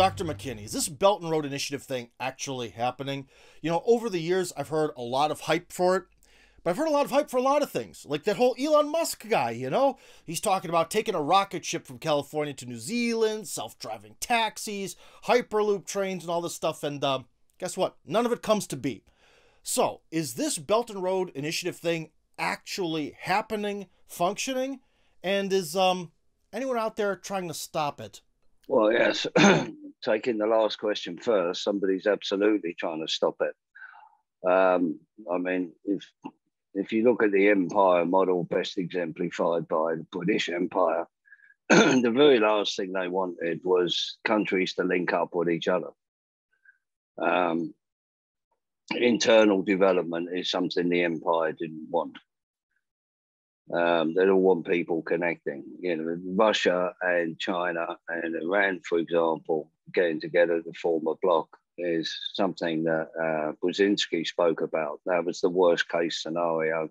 Dr. McKinney, is this Belt and Road Initiative thing actually happening? You know, over the years, I've heard a lot of hype for it, but I've heard a lot of hype for a lot of things. Like that whole Elon Musk guy, you know? He's talking about taking a rocket ship from California to New Zealand, self-driving taxis, Hyperloop trains, and all this stuff. And guess what? None of it comes to be. So, is this Belt and Road Initiative thing actually happening, functioning? And is anyone out there trying to stop it? Well, yes. Taking the last question first, somebody's absolutely trying to stop it. I mean, if you look at the empire model best exemplified by the British Empire, the very last thing they wanted was countries to link up with each other. Internal development is something the empire didn't want. They don't want people connecting. You know, Russia and China and Iran, for example, getting together to form a bloc is something that Brzezinski spoke about. That was the worst case scenario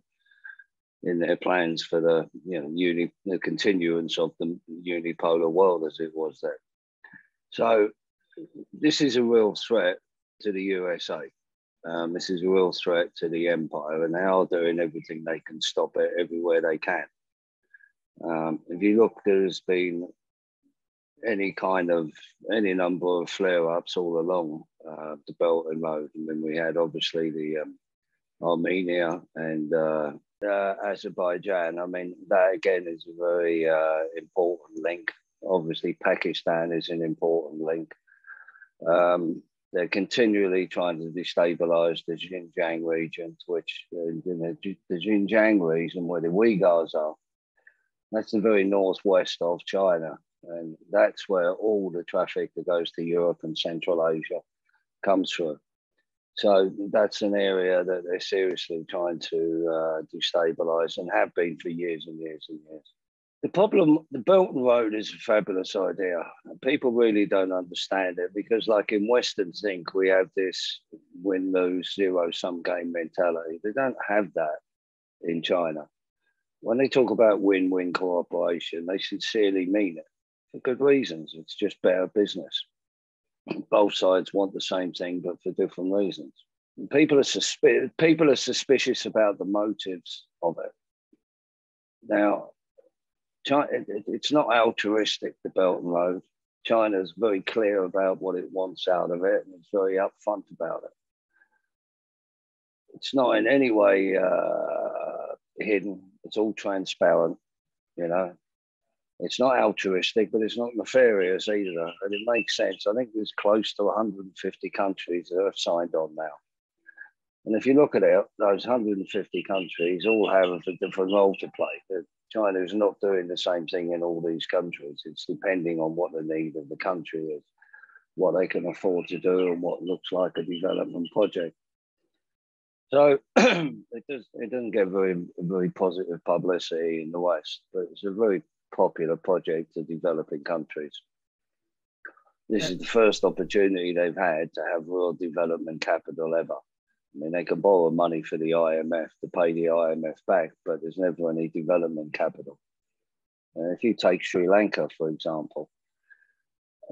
in their plans for the continuance of the unipolar world as it was then. So this is a real threat to the USA. This is a real threat to the empire, and they are doing everything they can stop it everywhere they can. If you look, there's been any number of flare-ups all along the Belt and Road. And then we had obviously the Armenia and Azerbaijan. I mean, that again is a very important link. Obviously, Pakistan is an important link. They're continually trying to destabilize the Xinjiang region, which the Xinjiang region where the Uyghurs are, that's the very northwest of China. And that's where all the traffic that goes to Europe and Central Asia comes through. So that's an area that they're seriously trying to destabilize and have been for years and years and years. The problem, the Belt and Road is a fabulous idea. People really don't understand it because, like in Western think, we have this win-lose, zero-sum game mentality. They don't have that in China. When they talk about win-win cooperation, they sincerely mean it for good reasons. It's just better business. Both sides want the same thing, but for different reasons. And people are suspicious about the motives of it. Now, it's not altruistic, the Belt and Road. China's very clear about what it wants out of it, and it's very upfront about it. It's not in any way hidden. It's all transparent, you know. It's not altruistic, but it's not nefarious either. And it makes sense. I think there's close to 150 countries that have signed on now. And if you look at it, those 150 countries all have a different role to play. China is not doing the same thing in all these countries. It's depending on what the need of the country is, what they can afford to do, and what looks like a development project. So it doesn't get very positive publicity in the West, but it's a very popular project to developing countries. This is the first opportunity they've had to have real development capital ever. I mean, they can borrow money for the IMF to pay the IMF back, but there's never any development capital. If you take Sri Lanka, for example,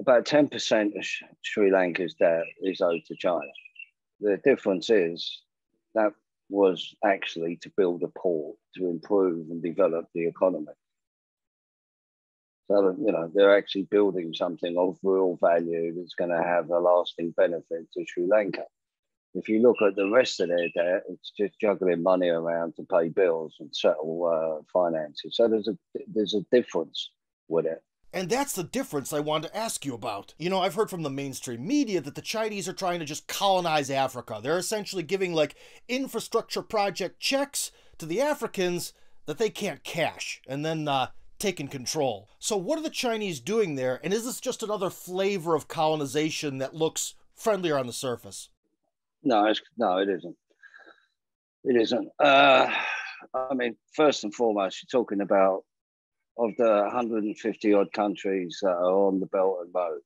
about 10% of Sri Lanka's debt is owed to China. The difference is that was actually to build a port to improve and develop the economy. So, you know, they're actually building something of real value that's going to have a lasting benefit to Sri Lanka. If you look at the rest of their debt, it's just juggling money around to pay bills and settle finances. So there's a difference with it. And that's the difference I wanted to ask you about. You know, I've heard from the mainstream media that the Chinese are trying to just colonize Africa. They're essentially giving like infrastructure project checks to the Africans that they can't cash and then taking control. So what are the Chinese doing there? And is this just another flavor of colonization that looks friendlier on the surface? No, it isn't. It isn't. I mean, first and foremost, you're talking about of the 150 odd countries that are on the Belt and Road.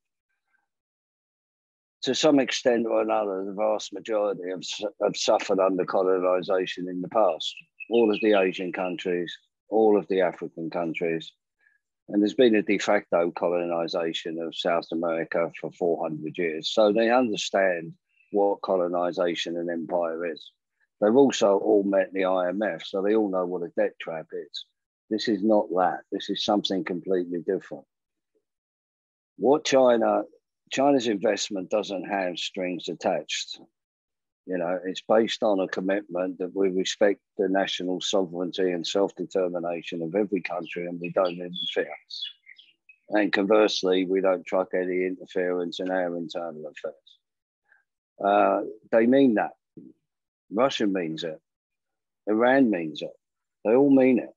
To some extent or another, the vast majority have suffered under colonization in the past. All of the Asian countries, all of the African countries, And there's been a de facto colonization of South America for 400 years. So they understand what colonization and empire is. They've also all met the IMF, so they all know what a debt trap is. This is not that. This is something completely different. What China's investment doesn't have strings attached. You know, it's based on a commitment that we respect the national sovereignty and self-determination of every country, and we don't interfere. And conversely, we don't truck any interference in our internal affairs. They mean that. Russia means it. Iran means it. They all mean it.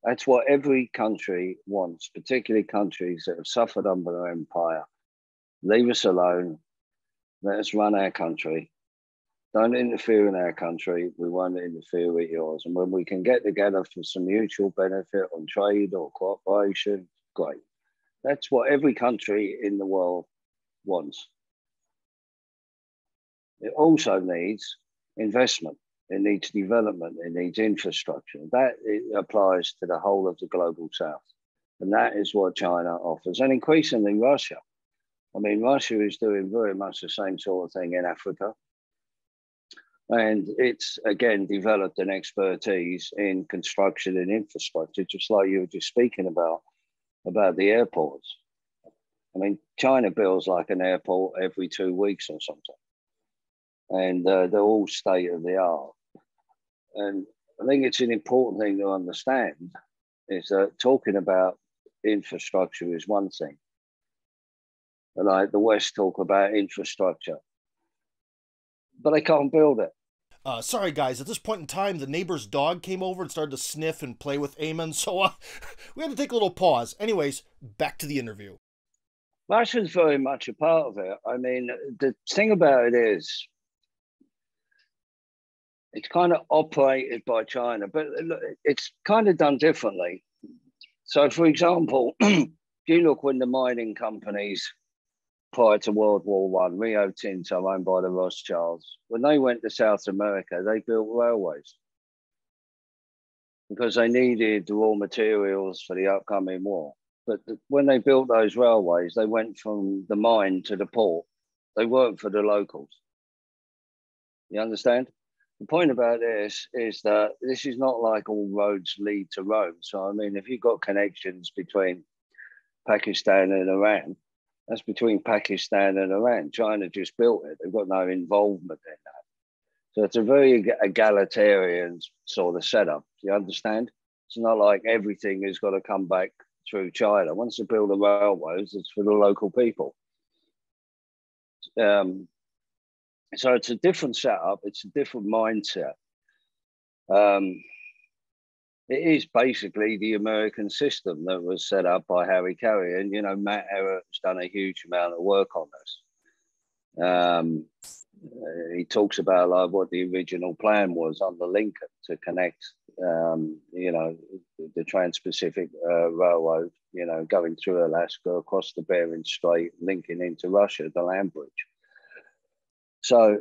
That's what every country wants, particularly countries that have suffered under their empire. Leave us alone. Let us run our country. Don't interfere in our country. We won't interfere with yours. And when we can get together for some mutual benefit on trade or cooperation, great. That's what every country in the world wants. It also needs investment. It needs development. It needs infrastructure. That applies to the whole of the global south. And that is what China offers. And increasingly Russia. I mean, Russia is doing very much the same sort of thing in Africa. And it's, again, developed an expertise in construction and infrastructure, just like you were just speaking about the airports. I mean, China builds like an airport every 2 weeks or something. And they're all state of the art. And I think it's an important thing to understand is that talking about infrastructure is one thing. And like the West talk about infrastructure, but they can't build it. Sorry, guys. At this point in time, the neighbor's dog came over and started to sniff and play with Eamon, so we had to take a little pause. Anyways, back to the interview. Russia's very much a part of it. I mean, the thing about it is, it's kind of operated by China, but it's kind of done differently. So, for example, if you look when the mining companies prior to World War I, Rio Tinto, owned by the Rothschilds, when they went to South America, they built railways because they needed the raw materials for the upcoming war. But when they built those railways, they went from the mine to the port. They weren't for the locals. You understand? The point about this is that this is not like all roads lead to Rome. So, I mean, if you've got connections between Pakistan and Iran, that's between Pakistan and Iran. China just built it. They've got no involvement in that. So it's a very egalitarian sort of setup. Do you understand? It's not like everything has got to come back through China. Once they build the railways, it's for the local people. So it's a different setup. It's a different mindset. It is basically the American system that was set up by Harry Carey. And, you know, Matt Harrett's done a huge amount of work on this. He talks about like what the original plan was under Lincoln to connect, you know, the Trans-Pacific Railroad, you know, going through Alaska, across the Bering Strait, linking into Russia, the land bridge. So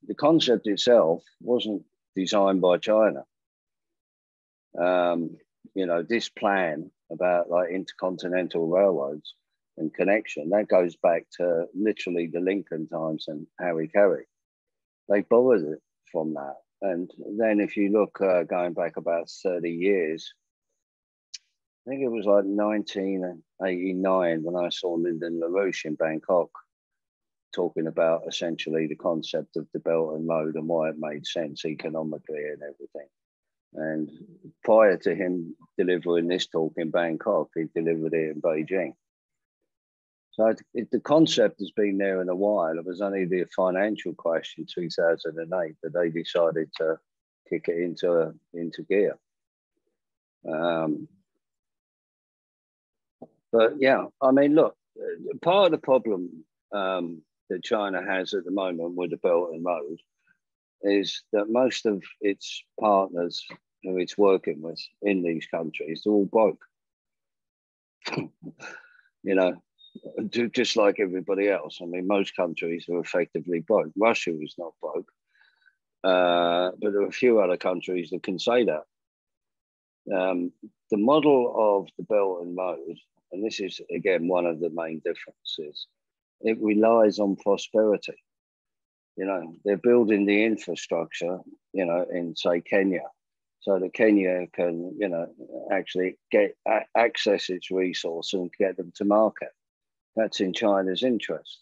the concept itself wasn't designed by China. You know, this plan about like intercontinental railroads and connection, that goes back to literally the Lincoln times and Harry Carey. They borrowed it from that. And then if you look going back about 30 years, I think it was like 1989 when I saw Lyndon LaRouche in Bangkok talking about essentially the concept of the Belt and Road and why it made sense economically and everything. And prior to him delivering this talk in Bangkok, he delivered it in Beijing. So the concept has been there in a while. It was only the financial crash in 2008 that they decided to kick it into gear. But yeah, I mean, look, part of the problem that China has at the moment with the Belt and Road is that most of its partners who it's working with in these countries, they're all broke. You know, just like everybody else. I mean, most countries are effectively broke. Russia is not broke. But there are a few other countries that can say that. The the model of the Belt and Road, and this is, again, one of the main differences, it relies on prosperity. You know, they're building the infrastructure, you know, in, say, Kenya, so that Kenya can, you know, actually get access its resources and get them to market. That's in China's interest.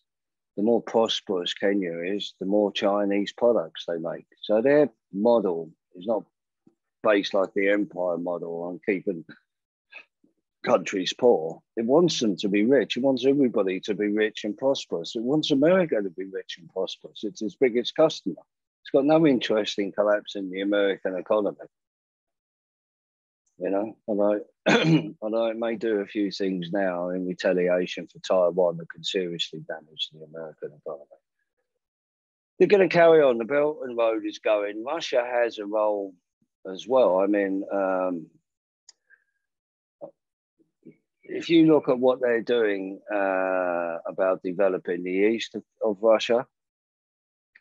The more prosperous Kenya is, the more Chinese products they make. So their model is not based like the empire model on keeping countries poor. It wants them to be rich. It wants everybody to be rich and prosperous. It wants America to be rich and prosperous. It's its biggest customer. It's got no interest in collapsing the American economy. You know, although it may do a few things now in retaliation for Taiwan that could seriously damage the American economy. They're going to carry on. The Belt and Road is going. Russia has a role as well. I mean, if you look at what they're doing about developing the east of Russia,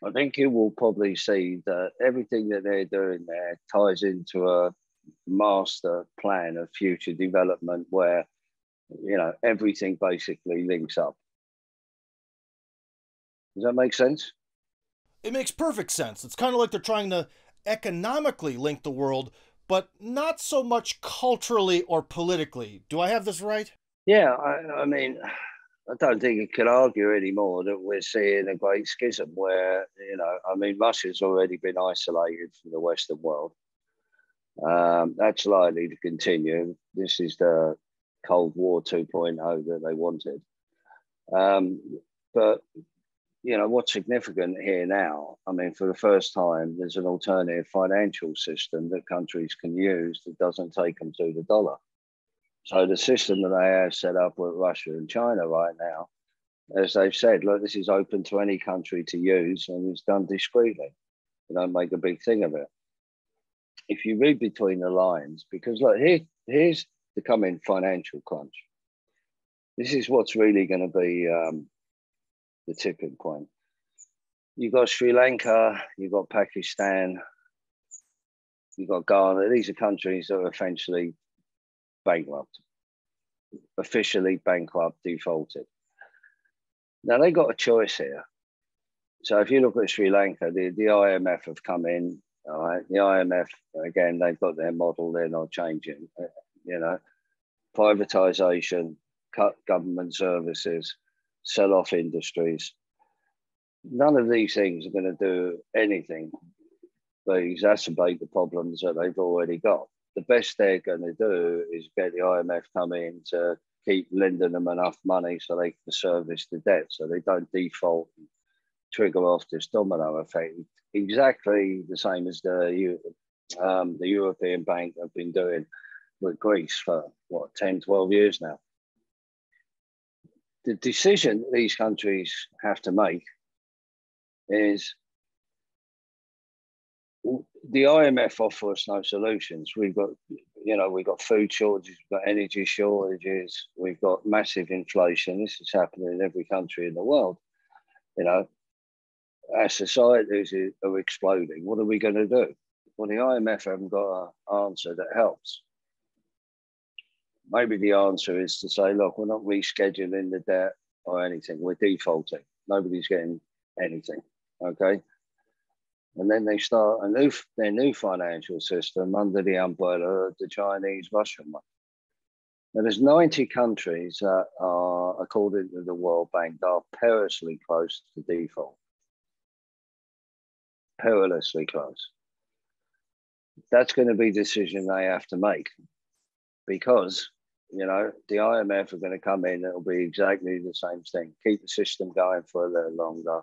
I think you will probably see that everything that they're doing there ties into a master plan of future development where, you know, everything basically links up. Does that make sense? It makes perfect sense. It's kind of like they're trying to economically link the world, but not so much culturally or politically. Do I have this right? Yeah, I mean, I don't think you can argue anymore that we're seeing a great schism where, you know, I mean, Russia's already been isolated from the Western world. That's likely to continue. This is the Cold War 2.0 that they wanted. But, you know, what's significant here now, I mean, for the first time, there's an alternative financial system that countries can use that doesn't take them to the dollar. So the system that they have set up with Russia and China right now, as they've said, look, this is open to any country to use and it's done discreetly. They don't make a big thing of it. If you read between the lines, because look, here's the coming financial crunch. This is what's really going to be the tipping point. You've got Sri Lanka, you've got Pakistan, you've got Ghana. These are countries that are essentially bankrupt, officially bankrupt, defaulted. Now, they got a choice here. So if you look at Sri Lanka, the IMF have come in. All right, the IMF, again, they've got their model, they're not changing. You know, privatization, cut government services, sell off industries. None of these things are going to do anything but exacerbate the problems that they've already got. The best they're going to do is get the IMF come in to keep lending them enough money so they can service the debt, so they don't default and trigger off this domino effect. Exactly the same as the European Bank have been doing with Greece for, 10, 12 years now. The decision these countries have to make is the IMF offer us no solutions. We've got food shortages, we've got energy shortages, we've got massive inflation. This is happening in every country in the world. You know, our societies are exploding. What are we going to do? Well, the IMF haven't got an answer that helps. Maybe the answer is to say, look, we're not rescheduling the debt or anything. We're defaulting. Nobody's getting anything, okay? And then they start their new financial system under the umbrella of the Chinese-Russian one. Now, there's 90 countries that are, according to the World Bank, are perilously close to default. Perilously close. That's going to be a decision they have to make because, you know, the IMF are going to come in. It'll be exactly the same thing. Keep the system going for a little longer.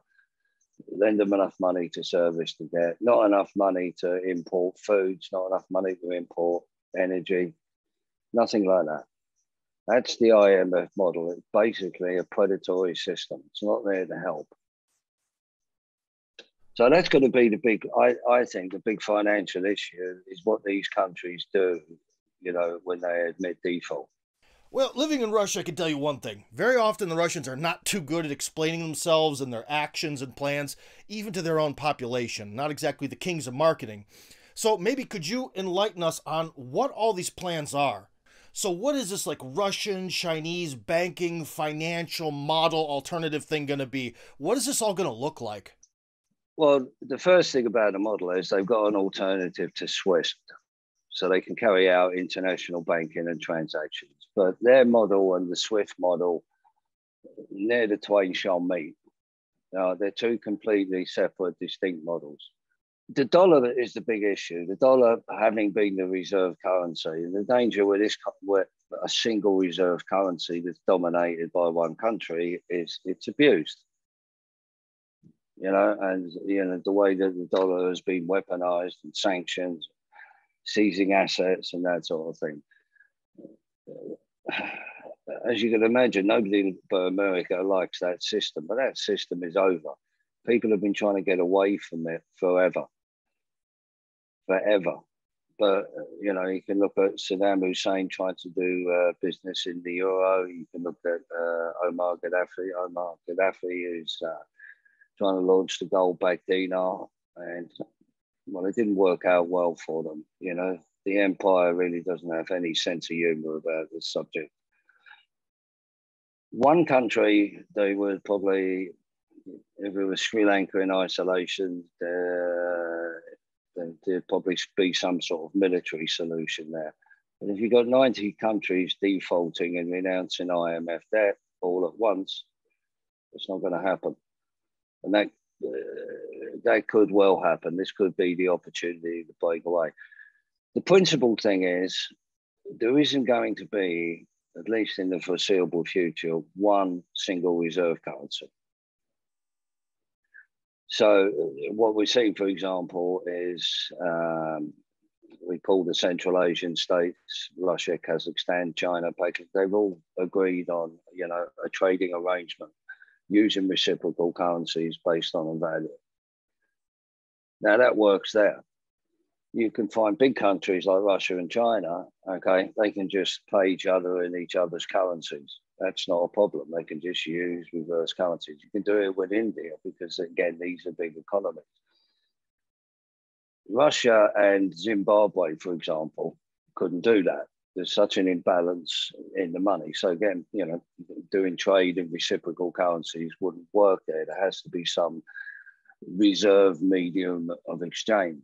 Lend them enough money to service the debt. Not enough money to import foods. Not enough money to import energy. Nothing like that. That's the IMF model. It's basically a predatory system. It's not there to help. So that's going to be the big, I think, the big financial issue is what these countries do, you know, when they admit default. Well, living in Russia, I can tell you one thing. Very often the Russians are not too good at explaining themselves and their actions and plans, even to their own population. Not exactly the kings of marketing. So maybe could you enlighten us on what all these plans are? So what is this like Russian, Chinese banking, financial model alternative thing going to be? What is this all going to look like? Well, the first thing about the model is they've got an alternative to Swift, so they can carry out international banking and transactions. But their model and the Swift model, near the twain shall meet. They're two completely separate, distinct models. The dollar is the big issue. The dollar having been the reserve currency, and the danger with this, with a single reserve currency that's dominated by one country, is it's abused. And the way that the dollar has been weaponized and sanctioned, seizing assets and that sort of thing. As you can imagine, nobody but America likes that system, but that system is over. People have been trying to get away from it forever. But, you can look at Saddam Hussein trying to do business in the euro. You can look at Omar Gaddafi. Omar Gaddafi is trying to launch the gold-backed dinar. And, well, it didn't work out well for them. The empire really doesn't have any sense of humor about this subject. One country, they would probably, if it was Sri Lanka in isolation, there'd probably be some sort of military solution there. But if you've got 90 countries defaulting and renouncing IMF debt all at once, it's not going to happen. And that could well happen. This could be the opportunity to break away. The principal thing is there isn't going to be, at least in the foreseeable future, one single reserve currency. So what we see, for example, is we call the Central Asian states, Russia, Kazakhstan, China, Pakistan, they've all agreed on, a trading arrangement using reciprocal currencies based on a value. Now that works there. You can find big countries like Russia and China, okay, they can just pay each other in each other's currencies. That's not a problem. They can just use reverse currencies. You can do it with India because, again, these are big economies. Russia and Zimbabwe, for example, couldn't do that. There's such an imbalance in the money. So again, doing trade in reciprocal currencies wouldn't work there. There has to be some reserve medium of exchange.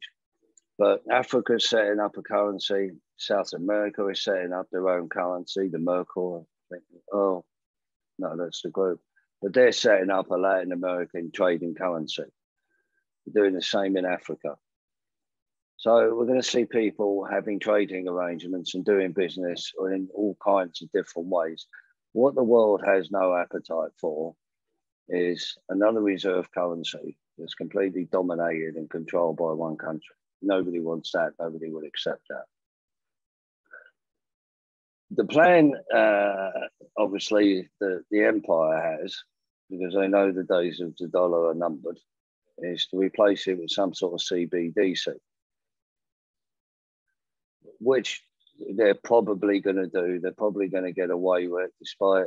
But Africa's setting up a currency. South America is setting up their own currency, the Merkel. Oh, no, that's the group. But they're setting up a Latin American trading currency. They're doing the same in Africa. So we're going to see people having trading arrangements and doing business in all kinds of different ways. What the world has no appetite for is another reserve currency that's completely dominated and controlled by one country. Nobody wants that. Nobody would accept that. The plan, obviously, the empire has, because they know the days of the dollar are numbered, is to replace it with some sort of CBDC, which they're probably going to do. They're probably going to get away with it, despite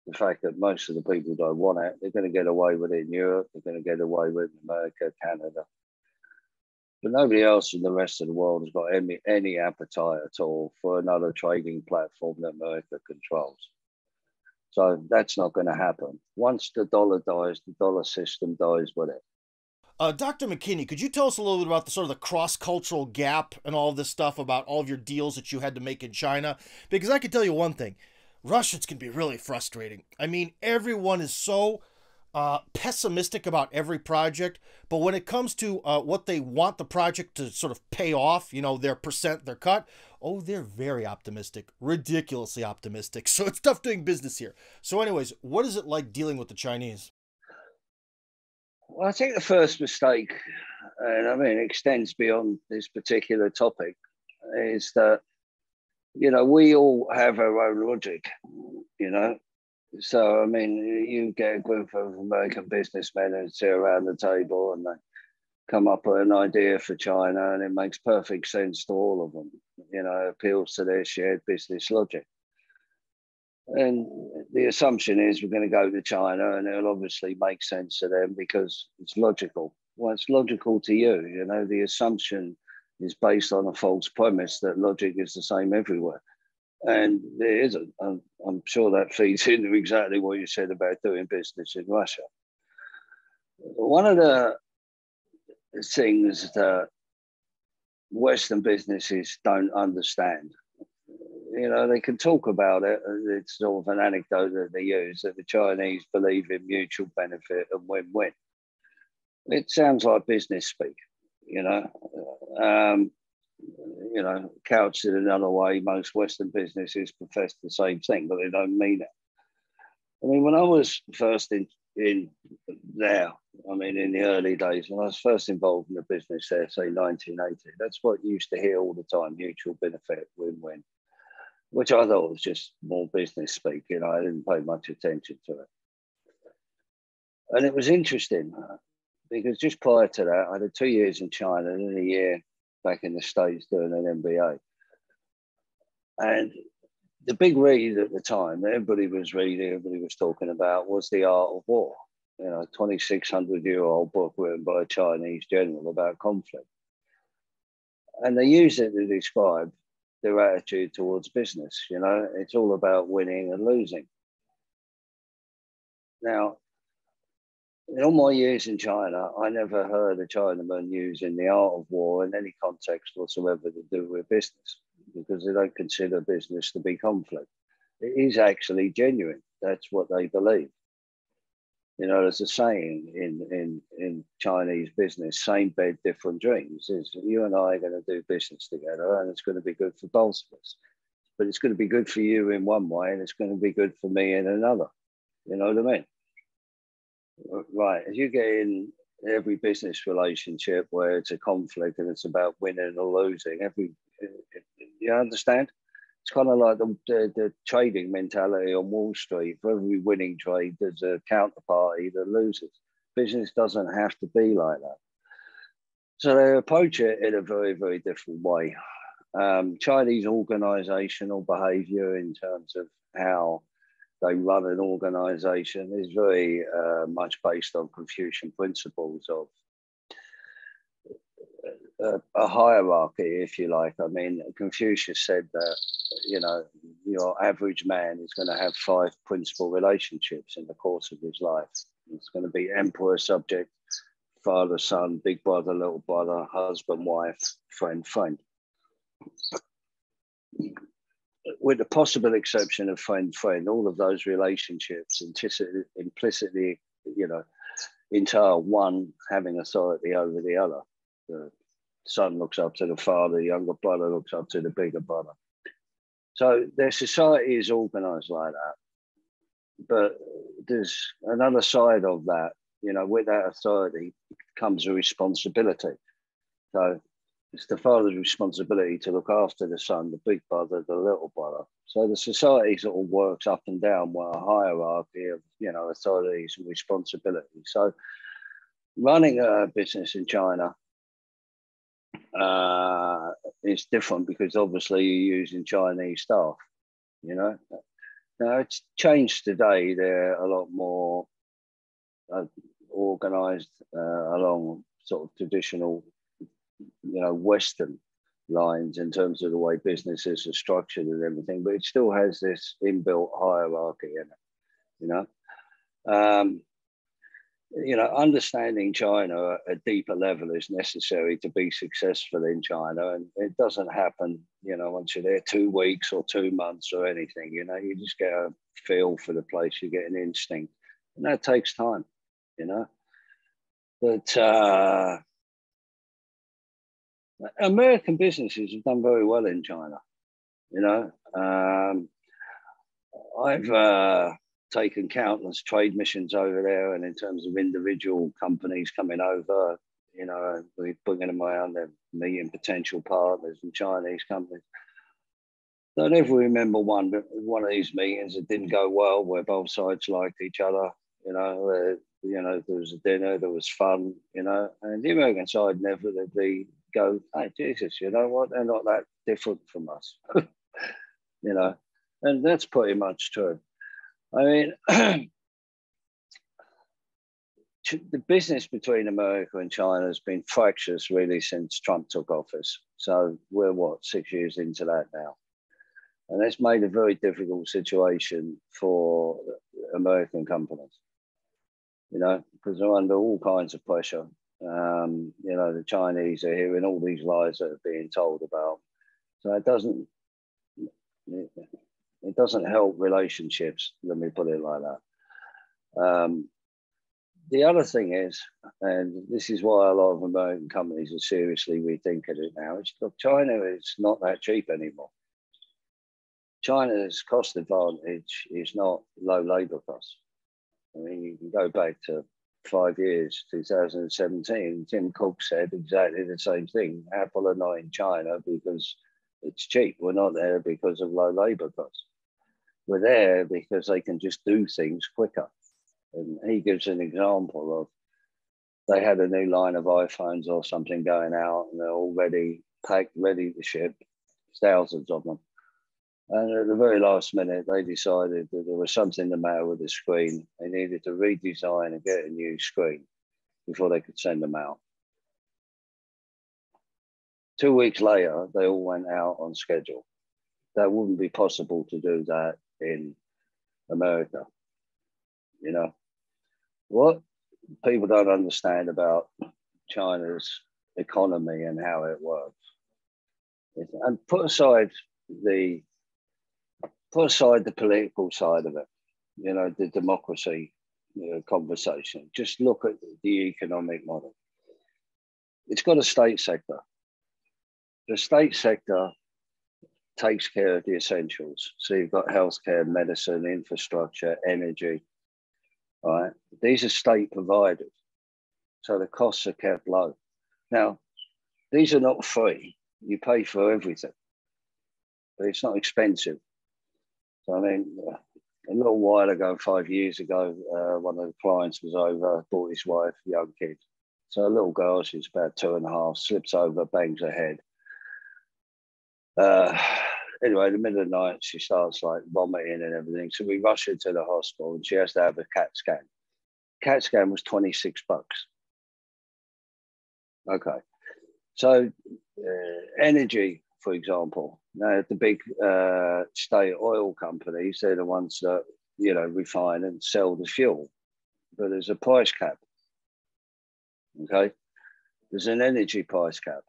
the fact that most of the people don't want it. They're going to get away with it in Europe. They're going to get away with it in America, Canada. But nobody else in the rest of the world has got any appetite at all for another trading platform that America controls. So that's not going to happen. Once the dollar dies, the dollar system dies with it. Dr. McKinney, could you tell us a little bit about the sort of the cross-cultural gap and all of this stuff about all of your deals that you had to make in China? Because I can tell you one thing, Russians can be really frustrating. I mean, everyone is so pessimistic about every project, but when it comes to what they want the project to sort of pay off, their percent, their cut, oh, they're very optimistic, ridiculously optimistic. So it's tough doing business here. So anyways, what is it like dealing with the Chinese? Well, I think the first mistake, and I mean, it extends beyond this particular topic, is that, we all have our own logic, So, I mean, you get a group of American businessmen who sit around the table and they come up with an idea for China, and it makes perfect sense to all of them, appeals to their shared business logic. And the assumption is we're going to go to China and it'll obviously make sense to them because it's logical. Well, it's logical to you. The assumption is based on a false premise that logic is the same everywhere. And there isn't. I'm sure that feeds into exactly what you said about doing business in Russia. One of the things that Western businesses don't understand, they can talk about it. It's sort of an anecdote that they use, that the Chinese believe in mutual benefit and win-win. It sounds like business speak, um, couched in another way. Most Western businesses profess the same thing, but they don't mean it. I mean, when I was first in there, in the early days, when I was first involved in the business there, say 1980, that's what you used to hear all the time: mutual benefit, win-win, which I thought was just more business speak. I didn't pay much attention to it. And it was interesting because just prior to that, I had 2 years in China and then a year back in the States doing an M.B.A. And the big read at the time that everybody was reading, everybody was talking about, was The Art of War. 2,600-year-old book written by a Chinese general about conflict. And they used it to describe their attitude towards business. It's all about winning and losing. Now, in all my years in China, I never heard a Chinaman using the art of war in any context whatsoever to do with business, because they don't consider business to be conflict. It is actually genuine. That's what they believe. There's a saying in Chinese business: same bed, different dreams. Is you and I are going to do business together, and it's going to be good for both of us. But it's going to be good for you in one way, and it's going to be good for me in another. You know what I mean? Right. As you get in every business relationship where it's a conflict and it's about winning or losing, you understand? It's kind of like the trading mentality on Wall Street. For every winning trade, there's a counterparty that loses. Business doesn't have to be like that. So they approach it in a very, very different way. Chinese organizational behavior in terms of how they run an organization is very much based on Confucian principles of a hierarchy, if you like. Confucius said that, your average man is going to have 5 principal relationships in the course of his life. It's going to be emperor, subject, father, son, big brother, little brother, husband, wife, friend, friend. With the possible exception of friend, friend, all of those relationships implicitly, entail one having authority over the other. The son looks up to the father, the younger brother looks up to the bigger brother. So their society is organized like that. But there's another side of that. With that authority comes a responsibility. So it's the father's responsibility to look after the son, the big brother, the little brother. So the society sort of works up and down with a hierarchy of, authorities and responsibilities. So running a business in China is different because obviously you're using Chinese staff, Now it's changed today. They're a lot more organized along sort of traditional Western lines in terms of the way businesses are structured and everything, but it still has this inbuilt hierarchy in it. Understanding China at a deeper level is necessary to be successful in China, and it doesn't happen, once you're there 2 weeks or 2 months or anything. You just get a feel for the place, you get an instinct, and that takes time. But American businesses have done very well in China. I've taken countless trade missions over there, and in terms of individual companies coming over, we bringing them around, they're meeting potential partners and Chinese companies. I never remember one of these meetings that didn't go well, where both sides liked each other. There was a dinner, there was fun, and the American side never go, hey, Jesus, you know what? They're not that different from us, and that's pretty much true. The business between America and China has been fractious really since Trump took office. So we're 6 years into that now. And that's made a very difficult situation for American companies, you know, because they're under all kinds of pressure. You know, the Chinese are hearing all these lies that are being told about. So it doesn't help relationships, let me put it like that. The other thing is, and this is why a lot of American companies are seriously rethinking it now, is look, China is not that cheap anymore. China's cost advantage is not low labor costs. I mean, you can go back to 5 years, 2017, Tim Cook said exactly the same thing. Apple are not in China because it's cheap. We're not there because of low labor costs. We're there because they can just do things quicker. And he gives an example of they had a new line of iPhones or something going out and they're already packed, ready to ship, thousands of them. And at the very last minute, they decided that there was something the matter with the screen. They needed to redesign and get a new screen before they could send them out. 2 weeks later, they all went out on schedule. That wouldn't be possible to do that in America. You know, what people don't understand about China's economy and how it works, and put aside the political side of it, you know, the democracy, you know, conversation. Just look at the economic model. It's got a state sector. The state sector takes care of the essentials. So you've got healthcare, medicine, infrastructure, energy. All right, these are state provided, so the costs are kept low. Now, these are not free. You pay for everything, but it's not expensive. So, I mean, a little while ago, 5 years ago, one of the clients was over, brought his wife, young kid. So a little girl, she's about 2.5, slips over, bangs her head. Anyway, in the middle of the night, she starts like vomiting and everything. So we rush her to the hospital and she has to have a CAT scan. CAT scan was $26. Okay. So energy, for example, now the big state oil companies, they're the ones that, you know, refine and sell the fuel. But there's a price cap. Okay. There's an energy price cap.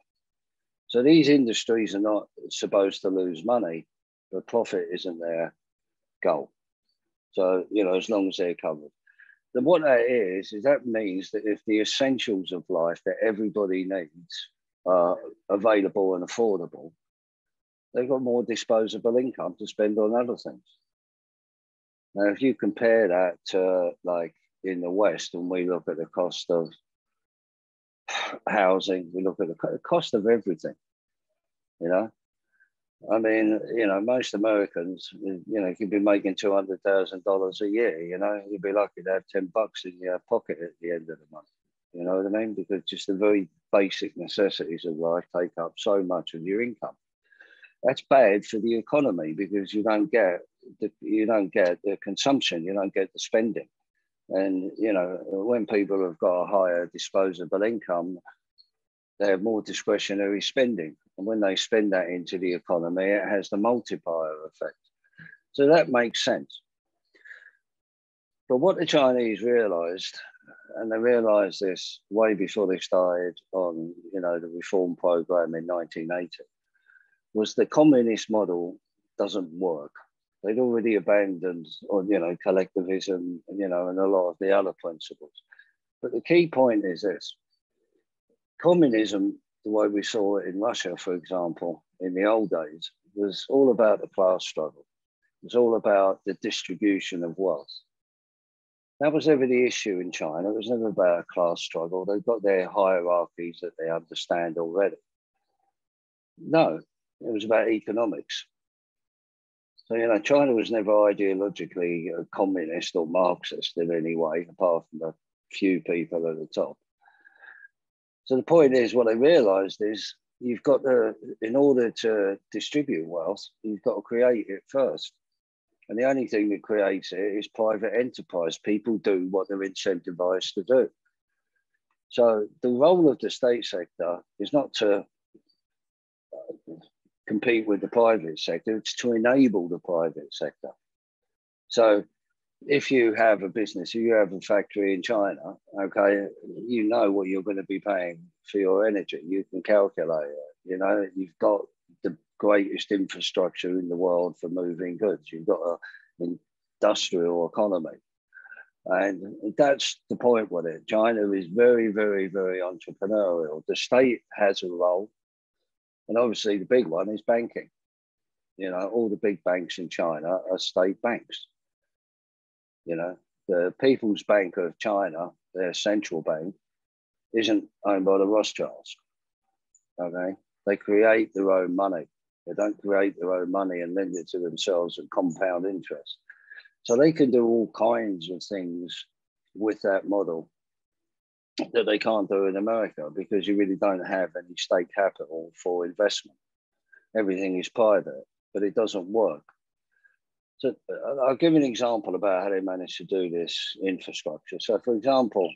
So these industries are not supposed to lose money, but profit isn't their goal. So, you know, as long as they're covered. Then what that is that means that if the essentials of life that everybody needs are available and affordable, they've got more disposable income to spend on other things. Now, if you compare that to like in the West, and we look at the cost of housing, we look at the cost of everything, you know. I mean, you know, most Americans, you know, could be making $200,000 a year, you know, you'd be lucky to have $10 in your pocket at the end of the month. You know what I mean? Because just the very basic necessities of life take up so much of your income. That's bad for the economy because you don't get the consumption, you don't get the spending. And, you know, when people have got a higher disposable income, they have more discretionary spending. And when they spend that into the economy, it has the multiplier effect. So that makes sense. But what the Chinese realized, and they realized this way before they started on, you know, the reform program in 1980, was the communist model doesn't work. They'd already abandoned, or, you know, collectivism, you know, and a lot of the other principles. But the key point is this. Communism, the way we saw it in Russia, for example, in the old days, was all about the class struggle. It was all about the distribution of wealth. That was never the issue in China. It was never about a class struggle. They've got their hierarchies that they understand already. No, it was about economics. So, you know, China was never ideologically communist or Marxist in any way, apart from a few people at the top. So the point is, what they realized is you've got to, in order to distribute wealth, you've got to create it first. And the only thing that creates it is private enterprise. People do what they're incentivized to do. So the role of the state sector is not to compete with the private sector. It's to enable the private sector. So if you have a business, if you have a factory in China, okay, you know what you're going to be paying for your energy. You can calculate it. You know, you've got the greatest infrastructure in the world for moving goods. You've got an industrial economy. And that's the point with it. China is very, very, very entrepreneurial. The state has a role. And obviously the big one is banking. You know, all the big banks in China are state banks. You know, the People's Bank of China, their central bank, isn't owned by the Rothschilds. Okay, they create their own money. They don't create their own money and lend it to themselves at compound interest. So they can do all kinds of things with that model that they can't do in America, because you really don't have any state capital for investment. Everything is private, but it doesn't work. So I'll give you an example about how they managed to do this infrastructure. So for example,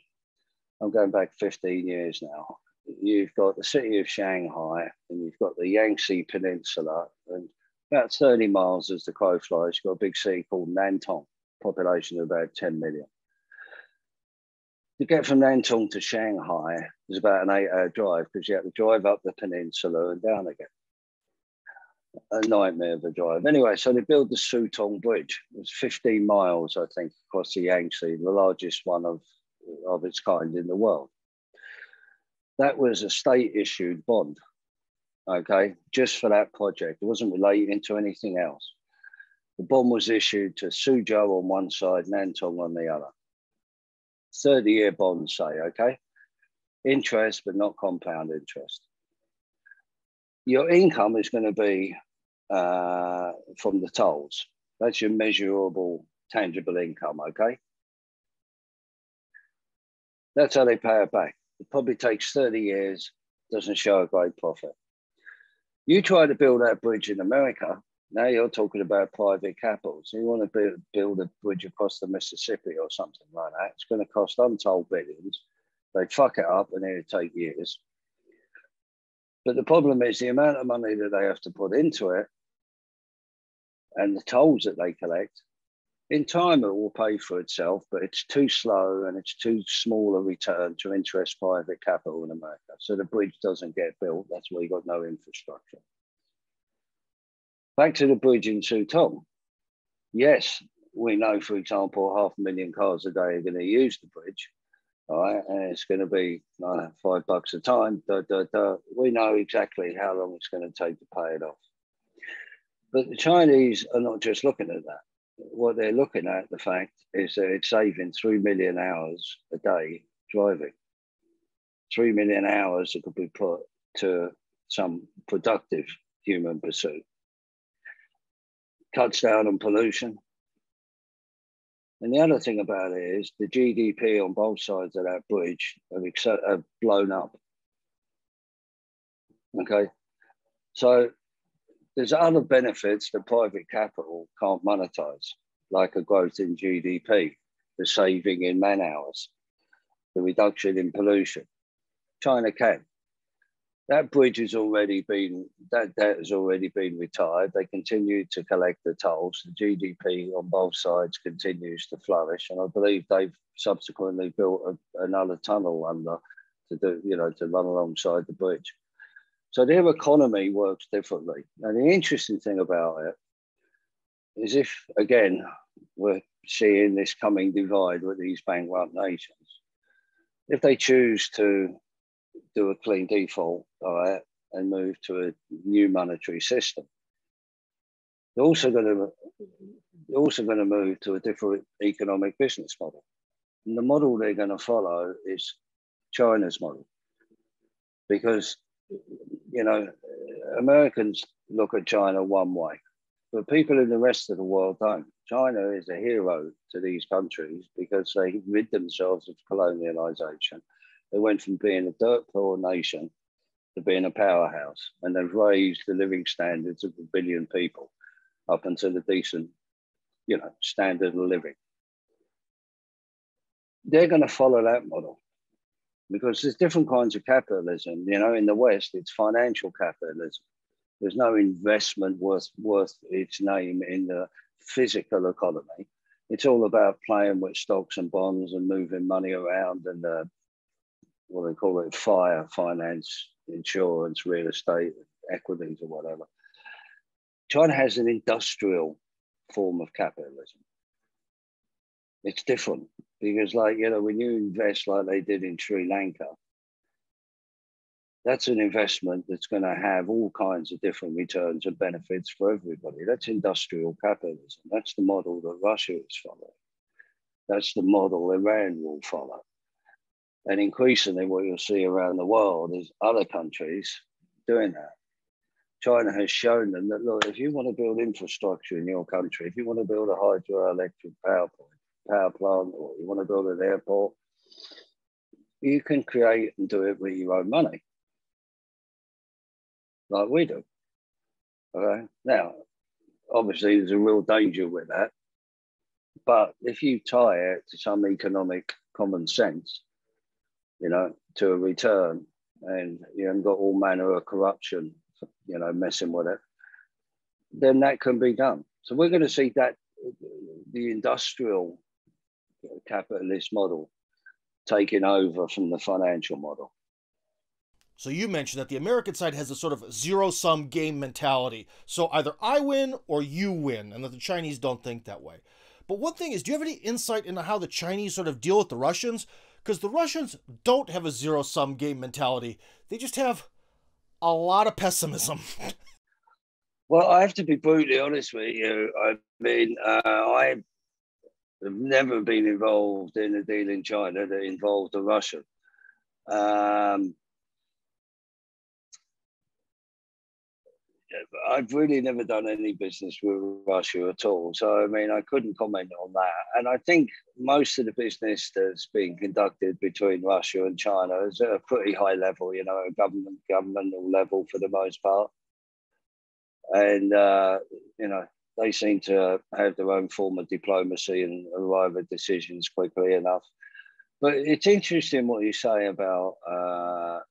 I'm going back 15 years now. You've got the city of Shanghai, and you've got the Yangtze Peninsula, and about 30 miles as the crow flies, you've got a big city called Nantong, population of about 10 million. To get from Nantong to Shanghai is about an 8-hour drive, because you have to drive up the peninsula and down again. A nightmare of a drive. Anyway, so they built the Sutong Bridge. It was 15 miles, I think, across the Yangtze, the largest one of its kind in the world. That was a state-issued bond, okay, just for that project. It wasn't relating to anything else. The bond was issued to Suzhou on one side, Nantong on the other. 30-year bond, say, okay? Interest, but not compound interest. Your income is going to be from the tolls. That's your measurable, tangible income, okay? That's how they pay it back. It probably takes 30 years, doesn't show a great profit. You try to build that bridge in America, now you're talking about private capital. So you want to build a bridge across the Mississippi or something like that. It's going to cost untold billions. They fuck it up and it'll take years. But the problem is the amount of money that they have to put into it and the tolls that they collect. In time, it will pay for itself, but it's too slow and it's too small a return to interest private capital in America. So the bridge doesn't get built. That's why you got no infrastructure. Back to the bridge in Sutong. Yes, we know, for example, 500,000 cars a day are going to use the bridge. All right, and it's going to be $5 a time. We know exactly how long it's going to take to pay it off. But the Chinese are not just looking at that. What they're looking at, the fact, is that it's saving 3 million hours a day driving. 3 million hours that could be put to some productive human pursuit. Cuts down on pollution. And the other thing about it is the GDP on both sides of that bridge have blown up. Okay, so there's other benefits that private capital can't monetize, like a growth in GDP, the saving in man hours, the reduction in pollution. China can. That bridge has already been, that debt has already been retired. They continue to collect the tolls. The GDP on both sides continues to flourish. And I believe they've subsequently built another tunnel under to do, to run alongside the bridge. So their economy works differently. And the interesting thing about it is if, again, we're seeing this coming divide with these bankrupt nations, if they choose to do a clean default, all right, and move to a new monetary system, they're also going to move to a different economic business model. And the model they're going to follow is China's model, because Americans look at China one way, but people in the rest of the world don't. China is a hero to these countries because they rid themselves of colonialization. They went from being a dirt poor nation to being a powerhouse, and they've raised the living standards of a billion people up until a decent, standard of living. They're going to follow that model because there's different kinds of capitalism. In the West, it's financial capitalism. There's no investment worth its name in the physical economy. It's all about playing with stocks and bonds and moving money around and what they call it, finance, insurance, real estate, equities or whatever. China has an industrial form of capitalism. It's different because, like, you know, when you invest like they did in Sri Lanka, that's an investment that's going to have all kinds of different returns and benefits for everybody. That's industrial capitalism. That's the model that Russia is following. That's the model Iran will follow. And increasingly what you'll see around the world is other countries doing that. China has shown them that, look, if you want to build infrastructure in your country, if you want to build a hydroelectric power plant, or you want to build an airport, you can create and do it with your own money, like we do. Okay. Now, obviously, there's a real danger with that. But if you tie it to some economic common sense, you know, to a return, and you haven't got all manner of corruption, you know, messing with it, then that can be done. So we're going to see that the industrial capitalist model taking over from the financial model. So you mentioned that the American side has a sort of zero-sum game mentality. So either I win or you win, and that the Chinese don't think that way. But one thing is, do you have any insight into how the Chinese sort of deal with the Russians? Because the Russians don't have a zero-sum game mentality. They just have a lot of pessimism. Well, I have to be brutally honest with you. I mean, I've never been involved in a deal in China that involved a Russian. I've really never done any business with Russia at all. So, I mean, I couldn't comment on that. And I think most of the business that's being conducted between Russia and China is at a pretty high level, you know, a governmental level for the most part. And, you know, they seem to have their own form of diplomacy and arrive at decisions quickly enough. But it's interesting what you say about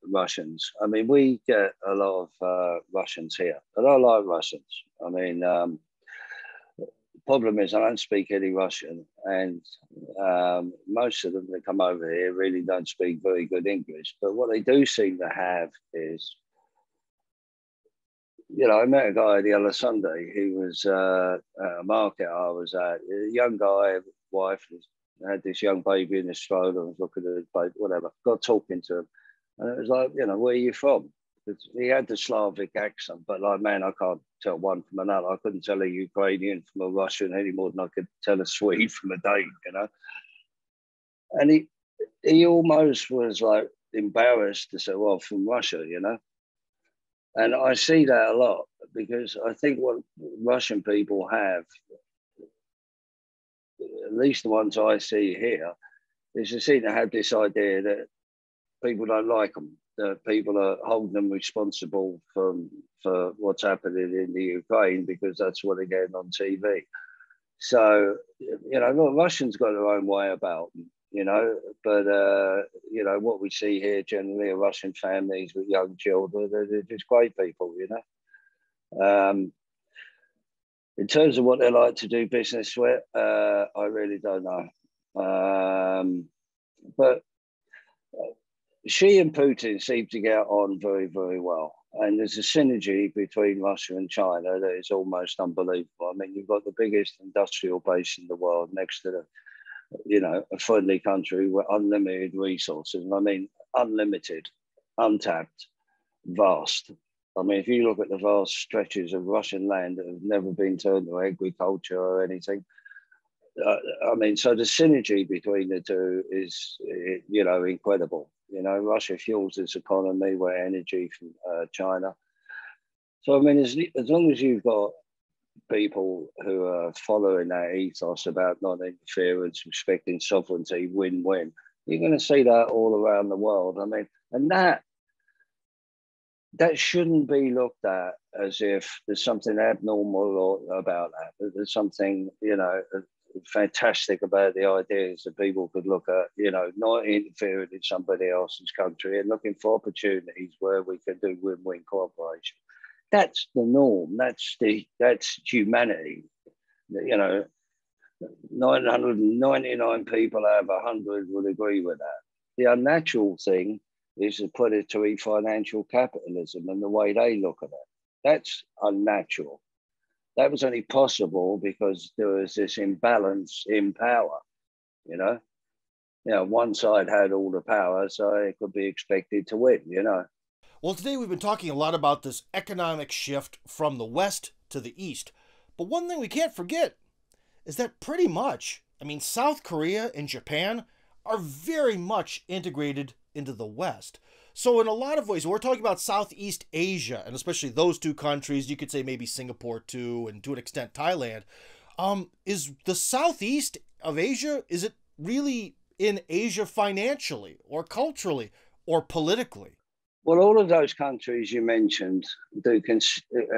Russians. I mean, we get a lot of Russians here, and I like Russians. I mean, the problem is I don't speak any Russian, and most of them that come over here really don't speak very good English. But what they do seem to have is, you know, I met a guy the other Sunday. He was at a market I was at. A young guy, wife, had this young baby in his stroller. I was looking at his baby, whatever. Got talking to him. And it was like, you know, where are you from? He had the Slavic accent, but like, man, I can't tell one from another. I couldn't tell a Ukrainian from a Russian any more than I could tell a Swede from a Dane, you know? And he almost was like embarrassed to say, well, from Russia, you know? And I see that a lot because I think what Russian people have, at least the ones I see here, is they seem to have this idea that people don't like them, that people are holding them responsible for what's happening in the Ukraine because that's what they're getting on TV. So, you know, look, Russians got their own way about them, you know, but, you know, what we see here generally are Russian families with young children. They're just great people, you know. In terms of what they like to do business with, I really don't know. But Xi and Putin seem to get on very, very well. And there's a synergy between Russia and China that is almost unbelievable. I mean, you've got the biggest industrial base in the world next to you know, a friendly country with unlimited resources. And I mean, unlimited, untapped, vast. I mean, if you look at the vast stretches of Russian land that have never been turned to agriculture or anything, I mean, so the synergy between the two is, you know, incredible. You know, Russia fuels its economy with energy from China. So, I mean, as long as you've got people who are following that ethos about non-interference, respecting sovereignty, win-win, you're going to see that all around the world. I mean, and that shouldn't be looked at as if there's something abnormal about that. There's something, you know, fantastic about the ideas that people could look at, you know, not interfering in somebody else's country and looking for opportunities where we can do win-win cooperation. That's the norm. That's humanity. 999 people out of 100 would agree with that. The unnatural thing is the predatory financial capitalism and the way they look at it. That's unnatural. That was only possible because there was this imbalance in power, you know. One side had all the power, so it could be expected to win. Well, today we've been talking a lot about this economic shift from the West to the East. But one thing we can't forget is that pretty much, South Korea and Japan are very much integrated into the West. So in a lot of ways, when we're talking about Southeast Asia, and especially those two countries, you could say maybe Singapore too, and to an extent Thailand, is the Southeast of Asia, is it really in Asia financially or culturally or politically? Well, all of those countries you mentioned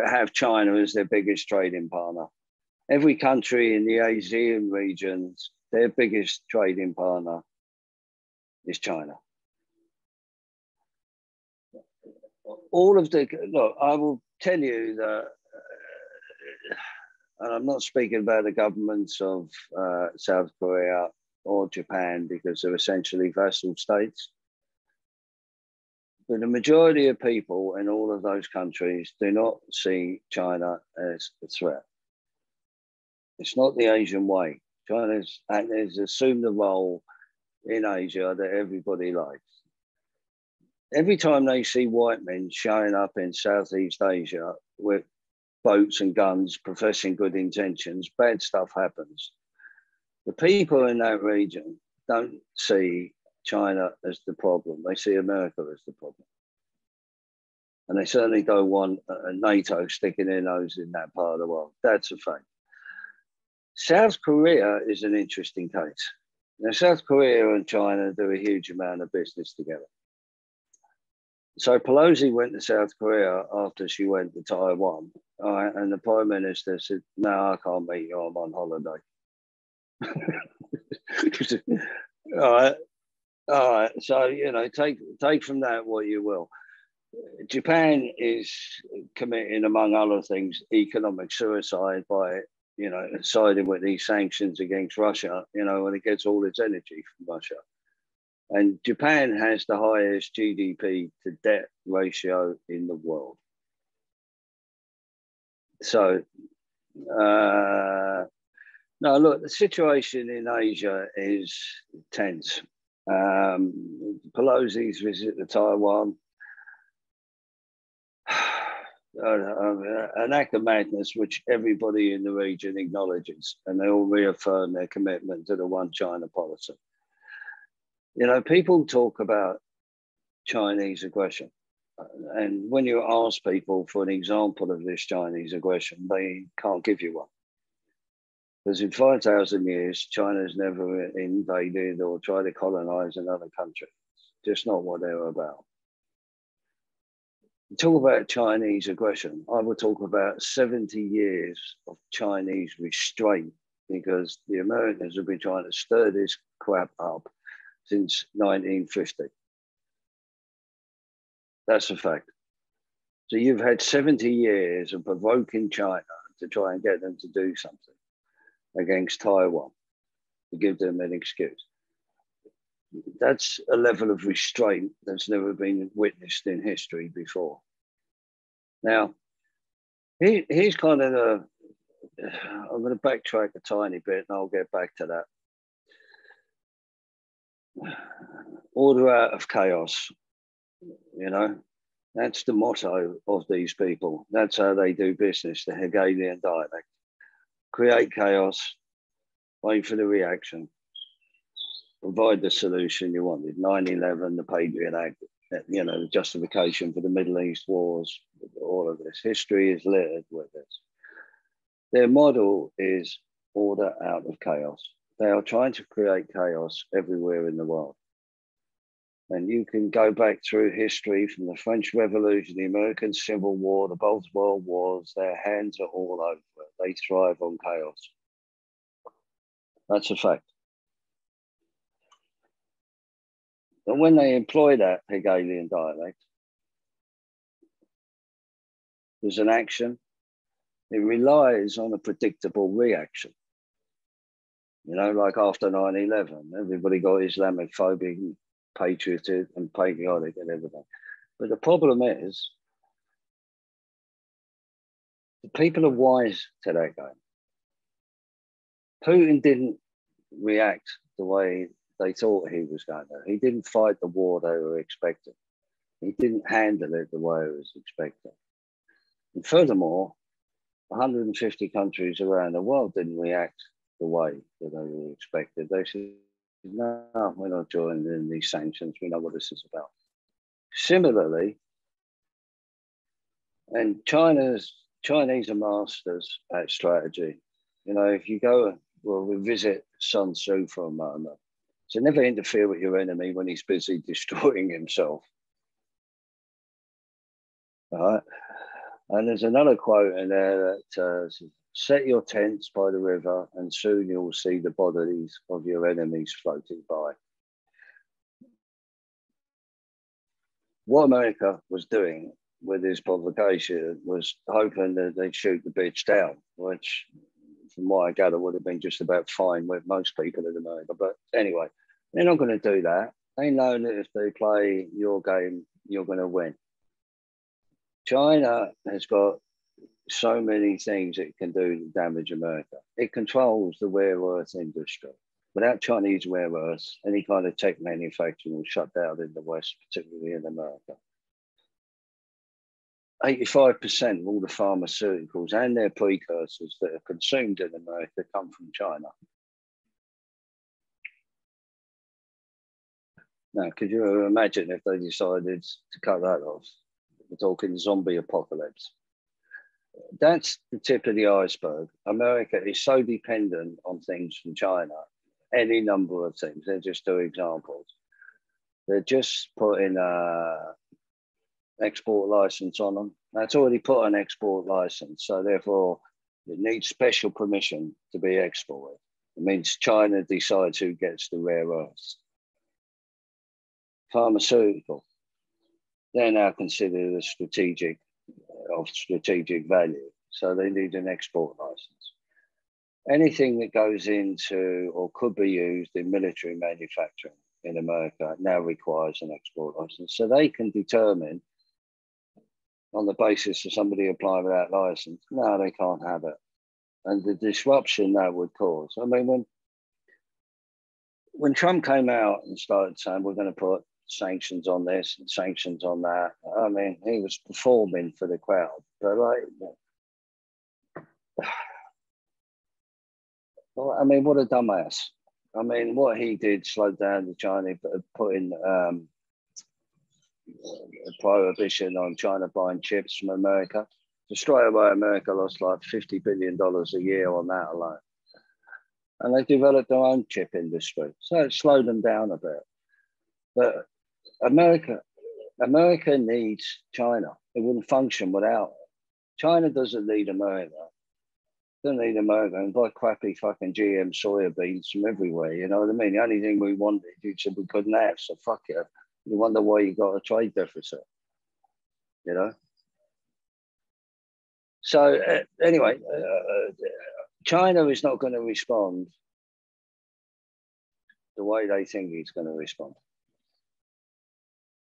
have China as their biggest trading partner. Every country in the Asian regions, their biggest trading partner is China. Look, I will tell you that, and I'm not speaking about the governments of South Korea or Japan because they're essentially vassal states. But the majority of people in all of those countries do not see China as a threat. It's not the Asian way. China has assumed the role in Asia that everybody likes. Every time they see white men showing up in Southeast Asia with boats and guns, professing good intentions, bad stuff happens. The people in that region don't see China as the problem. They see America as the problem. And they certainly don't want NATO sticking their nose in that part of the world. That's a fact. South Korea is an interesting case. Now, South Korea and China do a huge amount of business together. So Pelosi went to South Korea after she went to Taiwan, and the Prime Minister said, "No, I can't meet you. I'm on holiday." All right. So take from that what you will. Japan is committing, among other things, economic suicide by siding with these sanctions against Russia. And it gets all its energy from Russia. And Japan has the highest GDP to debt ratio in the world. So, no, look, the situation in Asia is tense. Pelosi's visit to Taiwan, an act of madness, which everybody in the region acknowledges, and they all reaffirm their commitment to the one China policy. People talk about Chinese aggression. And when you ask people for an example of this Chinese aggression, they can't give you one. Because in 5,000 years, China's never invaded or tried to colonize another country. It's just not what they're about. Talk about Chinese aggression. I would talk about 70 years of Chinese restraint because the Americans have been trying to stir this crap up since 1950. That's a fact. So you've had 70 years of provoking China to try and get them to do something against Taiwan, to give them an excuse. That's a level of restraint that's never been witnessed in history before. Now, here's kind of I'm going to backtrack a tiny bit and I'll get back to that. Order out of chaos, that's the motto of these people. That's how they do business, the Hegelian dialect. Create chaos, wait for the reaction, provide the solution you wanted. 9/11, the Patriot Act, the justification for the Middle East wars, all of this. History is littered with this. Their model is order out of chaos. They are trying to create chaos everywhere in the world. And you can go back through history from the French Revolution, the American Civil War, the both world wars. Their hands are all over it. They thrive on chaos. That's a fact. And when they employ that Hegelian dialect, there's an action. It relies on a predictable reaction. You know, like after 9/11, everybody got Islamophobic, patriotic and patriotic and everything. But the problem is, the people are wise to that game. Putin didn't react the way they thought he was going to. He didn't fight the war they were expecting. He didn't handle it the way it was expected. And furthermore, 150 countries around the world didn't react the way that they were expected. They said, no, we're not joining in these sanctions. We know what this is about. Similarly, and Chinese are masters at strategy. You know, if you go, well, we visit Sun Tzu for a moment. So never interfere with your enemy when he's busy destroying himself. All right. And there's another quote in there that set your tents by the river and soon you'll see the bodies of your enemies floating by. What America was doing with this provocation was hoping that they'd shoot the bitch down, which from what I gather would have been just about fine with most people in America. But anyway, they're not going to do that. They know that if they play your game, you're going to win. China has got so many things it can do to damage America. It controls the rare earth industry. Without Chinese rare earths, any kind of tech manufacturing will shut down in the West, particularly in America. 85% of all the pharmaceuticals and their precursors that are consumed in America come from China. Now, could you imagine if they decided to cut that off? We're talking zombie apocalypse. That's the tip of the iceberg. America is so dependent on things from China, any number of things. They're just two examples. They're just putting an export license on them. That's already put an export license. So therefore, it needs special permission to be exported. It means China decides who gets the rare earths. Pharmaceutical. They're now considered of strategic value. So they need an export license. Anything that goes into or could be used in military manufacturing in America now requires an export license. So they can determine on the basis of somebody applying for that license, no, they can't have it. And the disruption that would cause. I mean, when Trump came out and started saying, we're going to put sanctions on this and sanctions on that. I mean, he was performing for the crowd, but I mean, what a dumbass. I mean, what he did slowed down the Chinese, putting a prohibition on China buying chips from America. So straight away, America lost like $50 billion a year on that alone. And they developed their own chip industry. So it slowed them down a bit. But America needs China. It wouldn't function without it. China doesn't need America. Doesn't need America and buy crappy fucking GM soya beans from everywhere. You know what I mean? The only thing we wanted, you said we couldn't have. So fuck it. You wonder why you got a trade deficit. You know. So anyway, China is not going to respond the way they think it's going to respond.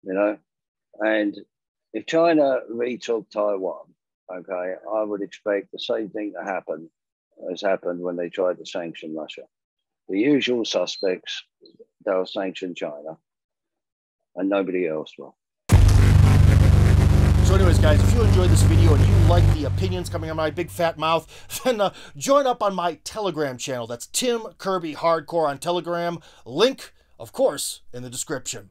You know, and if China retook Taiwan, okay, I would expect the same thing to happen as happened when they tried to sanction Russia. The usual suspects, they'll sanction China, and nobody else will. So anyways, guys, if you enjoyed this video and you like the opinions coming out of my big fat mouth, then join up on my Telegram channel. That's Tim Kirby Hardcore on Telegram. Link, of course, in the description.